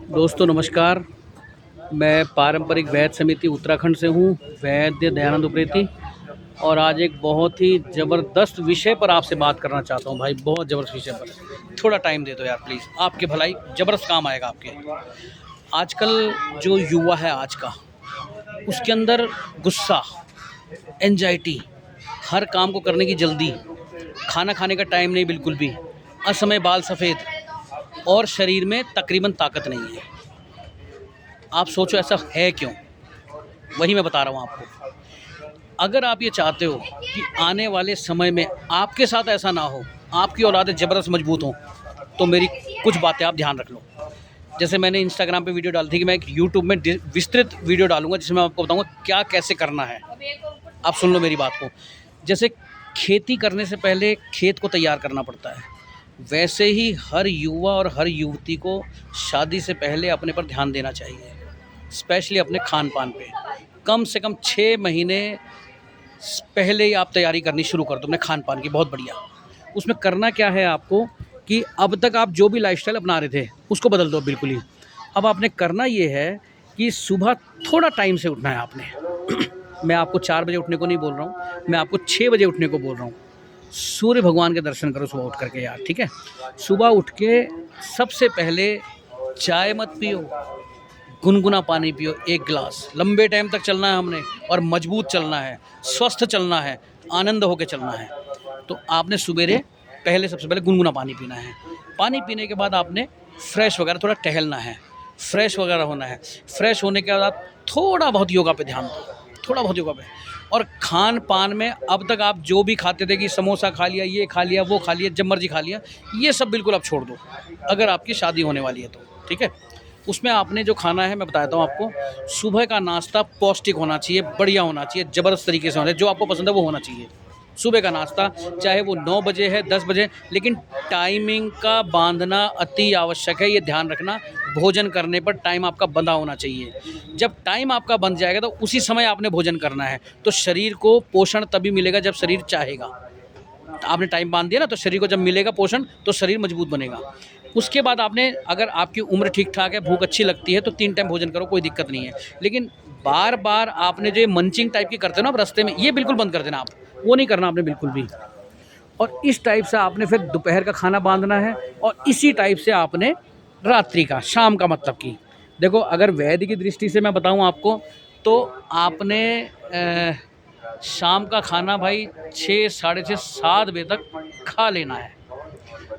दोस्तों नमस्कार। मैं पारंपरिक वैद्य समिति उत्तराखंड से हूँ, वैद्य दयानंद उप्रेती। और आज एक बहुत ही ज़बरदस्त विषय पर आपसे बात करना चाहता हूँ भाई, बहुत ज़बरदस्त विषय पर। थोड़ा टाइम दे दो यार प्लीज़, आपके भलाई ज़बरदस्त काम आएगा आपके। आजकल जो युवा है आज का, उसके अंदर गुस्सा, एंजाइटी, हर काम को करने की जल्दी, खाना खाने का टाइम नहीं बिल्कुल भी, असमय बाल सफ़ेद, और शरीर में तकरीबन ताकत नहीं है। आप सोचो ऐसा है क्यों? वही मैं बता रहा हूँ आपको। अगर आप ये चाहते हो कि आने वाले समय में आपके साथ ऐसा ना हो, आपकी औलादें ज़बरदस्त मजबूत हों, तो मेरी कुछ बातें आप ध्यान रख लो। जैसे मैंने इंस्टाग्राम पे वीडियो डाली थी कि मैं एक यूट्यूब में विस्तृत वीडियो डालूंगा जिसमें मैं आपको बताऊंगा क्या कैसे करना है। आप सुन लो मेरी बात को। जैसे खेती करने से पहले खेत को तैयार करना पड़ता है, वैसे ही हर युवा और हर युवती को शादी से पहले अपने पर ध्यान देना चाहिए, स्पेशली अपने खान पान पे। कम से कम 6 महीने पहले ही आप तैयारी करनी शुरू कर दो अपने खान पान की, बहुत बढ़िया। उसमें करना क्या है आपको कि अब तक आप जो भी लाइफस्टाइल अपना रहे थे उसको बदल दो बिल्कुल ही। अब आपने करना ये है कि सुबह थोड़ा टाइम से उठना है आपने। मैं आपको 4 बजे उठने को नहीं बोल रहा हूँ, मैं आपको 6 बजे उठने को बोल रहा हूँ। सूर्य भगवान के दर्शन करो सुबह उठ करके यार, ठीक है। सुबह उठ के सबसे पहले चाय मत पियो, गुनगुना पानी पियो 1 गिलास। लंबे टाइम तक चलना है हमने, और मजबूत चलना है, स्वस्थ चलना है, आनंद होकर चलना है। तो आपने सवेरे पहले सबसे पहले गुनगुना पानी पीना है। पानी पीने के बाद आपने फ्रेश वगैरह थोड़ा टहलना है, फ्रेश वगैरह होना है। फ्रेश होने के बाद आप थोड़ा बहुत योगा पे ध्यान दो, थोड़ा बहुत योगा पे। और खान पान में अब तक आप जो भी खाते थे कि समोसा खा लिया, ये खा लिया, वो खा लिया, जब मर्जी खा लिया, ये सब बिल्कुल आप छोड़ दो अगर आपकी शादी होने वाली है तो, ठीक है। उसमें आपने जो खाना है मैं बताता हूँ आपको। सुबह का नाश्ता पौष्टिक होना चाहिए, बढ़िया होना चाहिए, ज़बरदस्त तरीके से होना चाहिए, जो आपको पसंद है वो होना चाहिए। सुबह का नाश्ता चाहे वो 9 बजे है, 10 बजे, लेकिन टाइमिंग का बांधना अति आवश्यक है। ये ध्यान रखना, भोजन करने पर टाइम आपका बंधा होना चाहिए। जब टाइम आपका बंध जाएगा तो उसी समय आपने भोजन करना है। तो शरीर को पोषण तभी मिलेगा जब शरीर चाहेगा। आपने टाइम बांध दिया ना, तो शरीर को जब मिलेगा पोषण तो शरीर मजबूत बनेगा। उसके बाद आपने, अगर आपकी उम्र ठीक ठाक है, भूख अच्छी लगती है, तो 3 टाइम भोजन करो, कोई दिक्कत नहीं है। लेकिन बार बार आपने जो मंचिंग टाइप की करते हो ना आप रास्ते में, ये बिल्कुल बंद कर देना आप, वो नहीं करना आपने बिल्कुल भी। और इस टाइप से आपने फिर दोपहर का खाना बांधना है, और इसी टाइप से आपने रात्रि का, शाम का मतलब कि देखो, अगर वैद्य की दृष्टि से मैं बताऊं आपको, तो आपने शाम का खाना भाई 6, साढ़े 6, 7 बजे तक खा लेना है।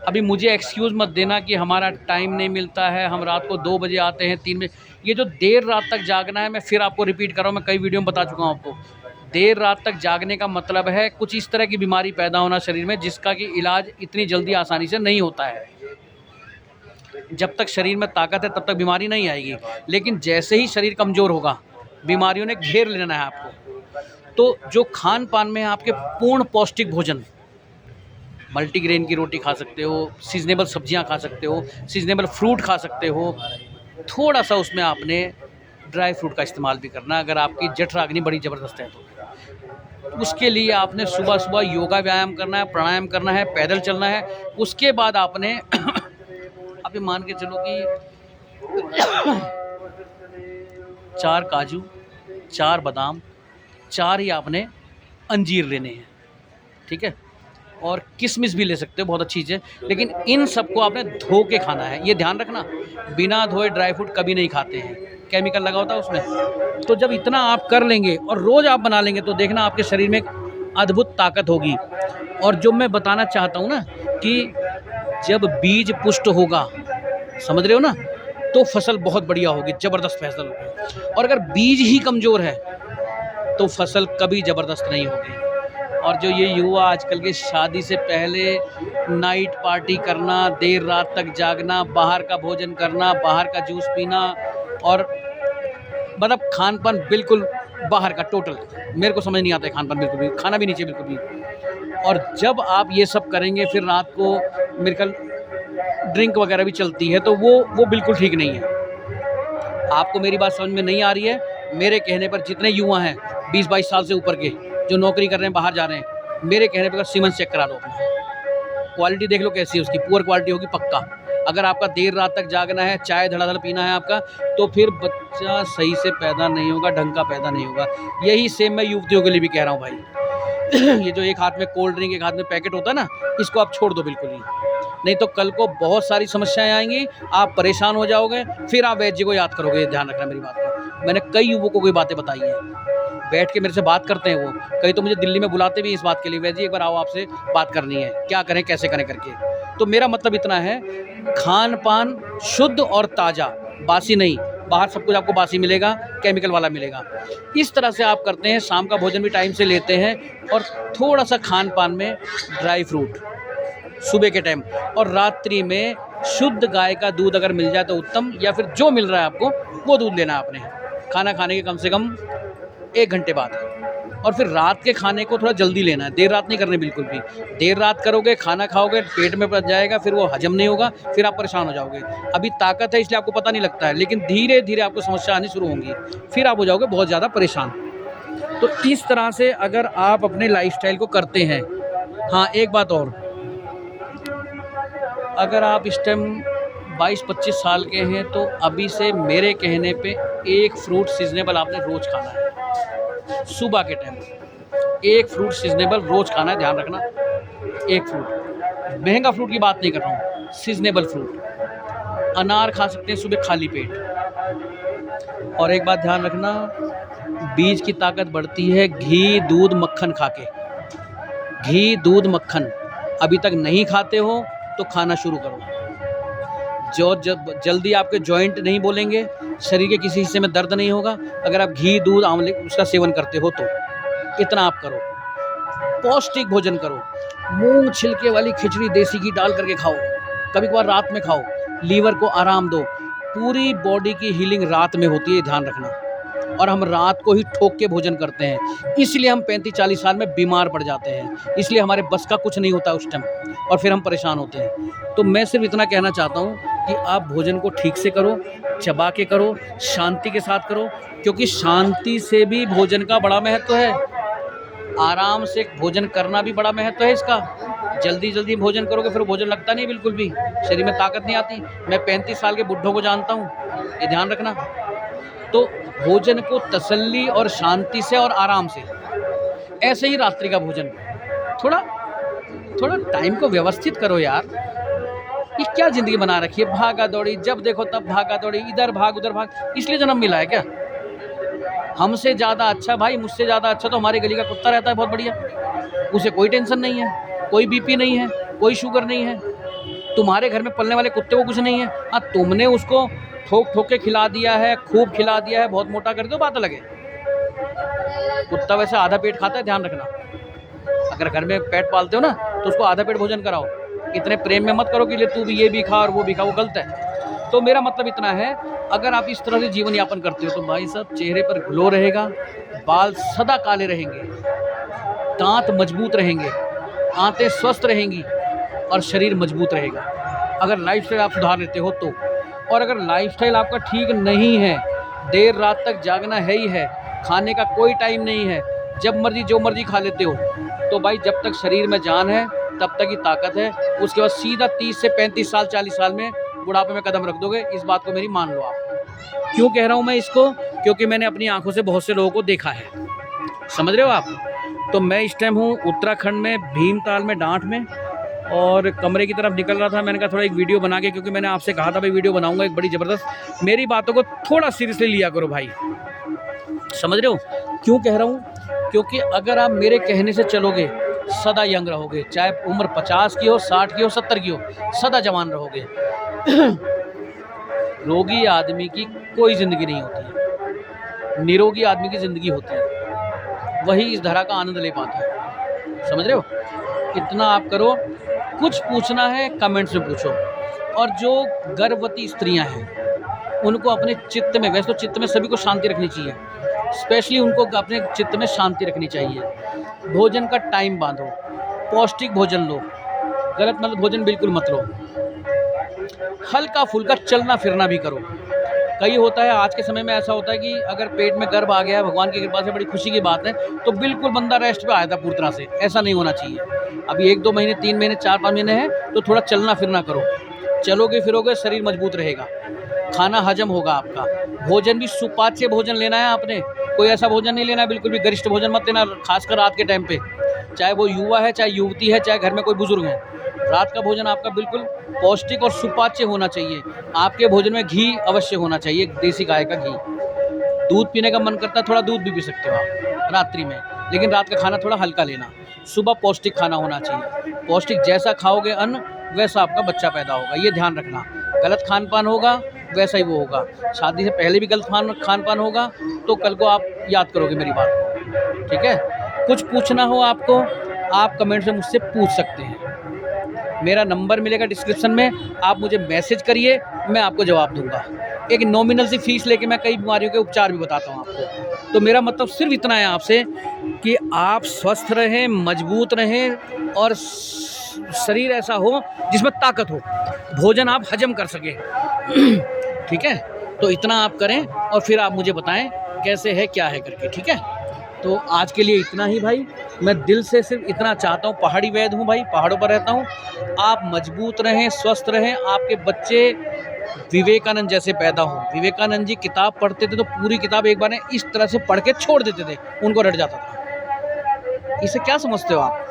अभी मुझे एक्सक्यूज़ मत देना कि हमारा टाइम नहीं मिलता है, हम रात को 2 बजे आते हैं, 3 बजे। ये जो देर रात तक जागना है, मैं फिर आपको रिपीट कर रहा हूँ, मैं कई वीडियो में बता चुका हूँ आपको। देर रात तक जागने का मतलब है कुछ इस तरह की बीमारी पैदा होना शरीर में, जिसका कि इलाज इतनी जल्दी आसानी से नहीं होता है। जब तक शरीर में ताकत है तब तक बीमारी नहीं आएगी, लेकिन जैसे ही शरीर कमज़ोर होगा, बीमारियों ने घेर लेना है आपको। तो जो खान पान में आपके पूर्ण पौष्टिक भोजन, मल्टीग्रेन की रोटी खा सकते हो, सीजनेबल सब्जियां खा सकते हो, सीजनेबल फ्रूट खा सकते हो, थोड़ा सा उसमें आपने ड्राई फ्रूट का इस्तेमाल भी करना अगर आपकी जठराग्नि बड़ी ज़बरदस्त है तो। उसके लिए आपने सुबह सुबह योगा व्यायाम करना है, प्राणायाम करना है, पैदल चलना है। उसके बाद आपने आप ये मान के चलो कि 4 काजू, 4 बादाम, 4 ही आपने अंजीर लेने हैं, ठीक है। और किशमिश भी ले सकते हो, बहुत अच्छी चीज़ है। लेकिन इन सबको आपने धो के खाना है, ये ध्यान रखना। बिना धोए ड्राई फ्रूट कभी नहीं खाते हैं, केमिकल लगा होता है उसमें। तो जब इतना आप कर लेंगे और रोज़ आप बना लेंगे, तो देखना आपके शरीर में एक अद्भुत ताकत होगी। और जो मैं बताना चाहता हूँ ना, कि जब बीज पुष्ट होगा, समझ रहे हो ना, तो फसल बहुत बढ़िया होगी, ज़बरदस्त फसल होगी। और अगर बीज ही कमज़ोर है तो फसल कभी ज़बरदस्त नहीं होगी। और जो ये युवा आजकल के शादी से पहले नाइट पार्टी करना, देर रात तक जागना, बाहर का भोजन करना, बाहर का जूस पीना, और मतलब खान पान बिल्कुल बाहर का टोटल, मेरे को समझ नहीं आता है खान पान बिल्कुल भी, खाना भी नहीं चाहिए बिल्कुल भी। और जब आप ये सब करेंगे, फिर रात को मेरे ख्याल ड्रिंक वगैरह भी चलती है, तो वो बिल्कुल ठीक नहीं है। आपको मेरी बात समझ में नहीं आ रही है? मेरे कहने पर जितने युवा हैं 20-22 साल से ऊपर के, जो नौकरी कर रहे हैं, बाहर जा रहे हैं, मेरे कहने पर सीमेंस चेक करा दो अपना, क्वालिटी देख लो कैसी है उसकी, पुअर क्वालिटी होगी पक्का। अगर आपका देर रात तक जागना है, चाय धड़ाधड़ पीना है आपका, तो फिर बच्चा सही से पैदा नहीं होगा, ढंग का पैदा नहीं होगा। यही सेम मैं युवतियों के लिए भी कह रहा हूँ भाई। ये जो एक हाथ में कोल्ड ड्रिंक, एक हाथ में पैकेट होता है ना, इसको आप छोड़ दो बिल्कुल ही, नहीं तो कल को बहुत सारी समस्याएं आएंगी, आप परेशान हो जाओगे, फिर आप वैद्य जी को याद करोगे। ध्यान रखना मेरी बात को, मैंने कई युवकों को बातें बताई हैं, बैठ के मेरे से बात करते हैं वो, कई तो मुझे दिल्ली में बुलाते भी इस बात के लिए, वैद्य जी एक बार आओ आपसे बात करनी है, क्या करें कैसे करें करके। तो मेरा मतलब इतना है, खान पान शुद्ध और ताज़ा, बासी नहीं। बाहर सब कुछ आपको बासी मिलेगा, केमिकल वाला मिलेगा। इस तरह से आप करते हैं, शाम का भोजन भी टाइम से लेते हैं, और थोड़ा सा खान पान में ड्राई फ्रूट सुबह के टाइम, और रात्रि में शुद्ध गाय का दूध अगर मिल जाए तो उत्तम, या फिर जो मिल रहा है आपको वो दूध लेना है आपने, खाना खाने के कम से कम 1 घंटे बाद। और फिर रात के खाने को थोड़ा जल्दी लेना है, देर रात नहीं करनी बिल्कुल भी। देर रात करोगे, खाना खाओगे, पेट में पच जाएगा, फिर वो हजम नहीं होगा, फिर आप परेशान हो जाओगे। अभी ताकत है इसलिए आपको पता नहीं लगता है, लेकिन धीरे धीरे आपको समस्या आनी शुरू होंगी, फिर आप हो जाओगे बहुत ज़्यादा परेशान। तो इस तरह से अगर आप अपने लाइफस्टाइल को करते हैं। हाँ, एक बात और, अगर आप इस टाइम 22-25 साल के हैं तो अभी से मेरे कहने पे एक फ्रूट सीजनेबल आपने रोज़ खाना है। सुबह के टाइम एक फ्रूट सीजनेबल रोज़ खाना है, ध्यान रखना। एक फ्रूट, महंगा फ्रूट की बात नहीं कर रहा हूँ, सीजनेबल फ्रूट। अनार खा सकते हैं सुबह खाली पेट। और एक बात ध्यान रखना, बीज की ताकत बढ़ती है घी दूध मक्खन खा के। घी दूध मक्खन अभी तक नहीं खाते हो तो खाना शुरू करो। जो जल्दी आपके जॉइंट नहीं बोलेंगे, शरीर के किसी हिस्से में दर्द नहीं होगा अगर आप घी दूध आंवले उसका सेवन करते हो तो। इतना आप करो, पौष्टिक भोजन करो, मूंग छिलके वाली खिचड़ी देसी घी डाल करके खाओ, कभी कभार रात में खाओ, लीवर को आराम दो। पूरी बॉडी की हीलिंग रात में होती है, ध्यान रखना। और हम रात को ही ठोक के भोजन करते हैं, इसलिए हम 35-40 साल में बीमार पड़ जाते हैं, इसलिए हमारे बस का कुछ नहीं होता उस टाइम, और फिर हम परेशान होते हैं। तो मैं सिर्फ इतना कहना चाहता हूँ कि आप भोजन को ठीक से करो, चबा के करो, शांति के साथ करो, क्योंकि शांति से भी भोजन का बड़ा महत्व है। आराम से भोजन करना भी बड़ा महत्व है इसका। जल्दी जल्दी भोजन करोगे फिर भोजन लगता नहीं, बिल्कुल भी शरीर में ताकत नहीं आती। मैं 35 साल के बुढ़ों को जानता हूँ, ये ध्यान रखना। तो भोजन को तसल्ली और शांति से और आराम से, ऐसे ही रात्रि का भोजन थोड़ा थोड़ा टाइम को व्यवस्थित करो यार। ये क्या ज़िंदगी बना रखी है, भागा दौड़ी, जब देखो तब भागा दौड़ी, इधर भाग उधर भाग। इसलिए जन्म मिला है क्या? हमसे ज़्यादा अच्छा भाई, मुझसे ज़्यादा अच्छा तो हमारे गली का कुत्ता रहता है, बहुत बढ़िया। उसे कोई टेंशन नहीं है, कोई बीपी नहीं है, कोई शुगर नहीं है। तुम्हारे घर में पलने वाले कुत्ते को कुछ नहीं है। हाँ, तुमने उसको ठोक ठोक के खिला दिया है, खूब खिला दिया है, बहुत मोटा कर दो, बात अलग है। कुत्ता वैसे आधा पेट खाता है, ध्यान रखना। अगर घर में पेट पालते हो ना तो उसको आधा पेट भोजन कराओ। इतने प्रेम में मत करो कि ले तू भी ये भी खा और वो भी खा, वो गलत है। तो मेरा मतलब इतना है, अगर आप इस तरह से जीवन यापन करते हो तो भाई साहब चेहरे पर ग्लो रहेगा, बाल सदा काले रहेंगे, दांत मजबूत रहेंगे, आंतें स्वस्थ रहेंगी और शरीर मजबूत रहेगा, अगर लाइफस्टाइल आप सुधार लेते हो तो। और अगर लाइफस्टाइल आपका ठीक नहीं है, देर रात तक जागना है ही है, खाने का कोई टाइम नहीं है, जब मर्जी जो मर्जी खा लेते हो, तो भाई जब तक शरीर में जान है तब तक ही ताकत है। उसके बाद सीधा 30 से 35 साल 40 साल में बुढ़ापे में कदम रख दोगे। इस बात को मेरी मान लो आप। क्यों कह रहा हूँ मैं इसको? क्योंकि मैंने अपनी आंखों से बहुत से लोगों को देखा है, समझ रहे हो आप। तो मैं इस टाइम हूँ उत्तराखंड में, भीमताल में, डांट में, और कमरे की तरफ निकल रहा था। मैंने कहा थोड़ा एक वीडियो बना के, क्योंकि मैंने आपसे कहा था भाई वीडियो बनाऊंगा एक बड़ी ज़बरदस्त। मेरी बातों को थोड़ा सीरियसली लिया करो भाई, समझ रहे हो क्यों कह रहा हूँ? क्योंकि अगर आप मेरे कहने से चलोगे सदा यंग रहोगे, चाहे उम्र 50 की हो, 60 की हो, 70 की हो, सदा जवान रहोगे। रोगी आदमी की कोई ज़िंदगी नहीं होती, निरोगी आदमी की ज़िंदगी होती है, वही इस धरा का आनंद ले पाता है, समझ रहे हो। इतना आप करो। कुछ पूछना है कमेंट्स में पूछो। और जो गर्भवती स्त्रियां हैं उनको अपने चित्त में, वैसे तो चित्त में सभी को शांति रखनी चाहिए, स्पेशली उनको अपने चित्त में शांति रखनी चाहिए। भोजन का टाइम बांधो, पौष्टिक भोजन लो, गलत मतलब भोजन बिल्कुल मत लो, हल्का फुल्का चलना फिरना भी करो, कई होता है आज के समय में ऐसा होता है कि अगर पेट में गर्भ आ गया है, भगवान की कृपा से बड़ी खुशी की बात है, तो बिल्कुल बंदा रेस्ट पे आया था पूरी तरह से। ऐसा नहीं होना चाहिए। अभी 1-2 महीने, 3 महीने, 4-5 महीने हैं, तो थोड़ा चलना फिरना करो। चलोगे फिरोगे शरीर मजबूत रहेगा, खाना हजम होगा आपका। भोजन भी सुपाच्य भोजन लेना है आपने, कोई ऐसा भोजन नहीं लेना है, बिल्कुल भी गरिष्ठ भोजन मत लेना, खासकर रात के टाइम पे। चाहे वो युवा है, चाहे युवती है, चाहे घर में कोई बुजुर्ग है, रात का भोजन आपका बिल्कुल पौष्टिक और सुपाच्य होना चाहिए। आपके भोजन में घी अवश्य होना चाहिए, देसी गाय का घी। दूध पीने का मन करता है, थोड़ा दूध भी पी सकते हो आप रात्रि में, लेकिन रात का खाना थोड़ा हल्का लेना। सुबह पौष्टिक खाना होना चाहिए। पौष्टिक जैसा खाओगे अन्न, वैसा आपका बच्चा पैदा होगा, ये ध्यान रखना। गलत खान पान होगा, वैसा ही वो होगा। शादी से पहले भी गलत खान पान होगा, तो कल को आप याद करोगे मेरी बात को, ठीक है। कुछ पूछना हो आपको, आप कमेंट से मुझसे पूछ सकते हैं। मेरा नंबर मिलेगा डिस्क्रिप्शन में, आप मुझे मैसेज करिए, मैं आपको जवाब दूंगा। एक नॉमिनल सी फीस लेके मैं कई बीमारियों के उपचार भी बताता हूँ आपको। तो मेरा मतलब सिर्फ इतना है आपसे कि आप स्वस्थ रहें, मजबूत रहें और शरीर ऐसा हो जिसमें ताकत हो, भोजन आप हजम कर सकें। ठीक है, तो इतना आप करें और फिर आप मुझे बताएं कैसे है क्या है करके, ठीक है। तो आज के लिए इतना ही भाई। मैं दिल से सिर्फ इतना चाहता हूँ, पहाड़ी वैद्य हूँ भाई, पहाड़ों पर रहता हूँ। आप मजबूत रहें, स्वस्थ रहें, आपके बच्चे विवेकानंद जैसे पैदा हों। विवेकानंद जी किताब पढ़ते थे तो पूरी किताब एक बार ने इस तरह से पढ़ के छोड़ देते थे, उनको रट जाता था। इसे क्या समझते हो आप?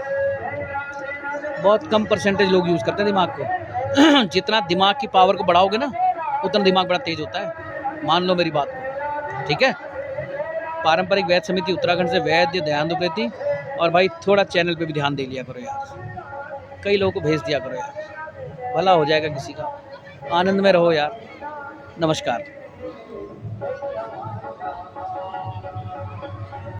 बहुत कम परसेंटेज लोग यूज़ करते हैं दिमाग को। जितना दिमाग की पावर को बढ़ाओगे ना, उतना दिमाग बड़ा तेज होता है, मान लो मेरी बात को, ठीक है। पारंपरिक वैद्य समिति उत्तराखंड से वैद्य दयानंद उप्रेती। और भाई थोड़ा चैनल पे भी ध्यान दे लिया करो यार, कई लोगों को भेज दिया करो यार, भला हो जाएगा किसी का। आनंद में रहो यार। नमस्कार।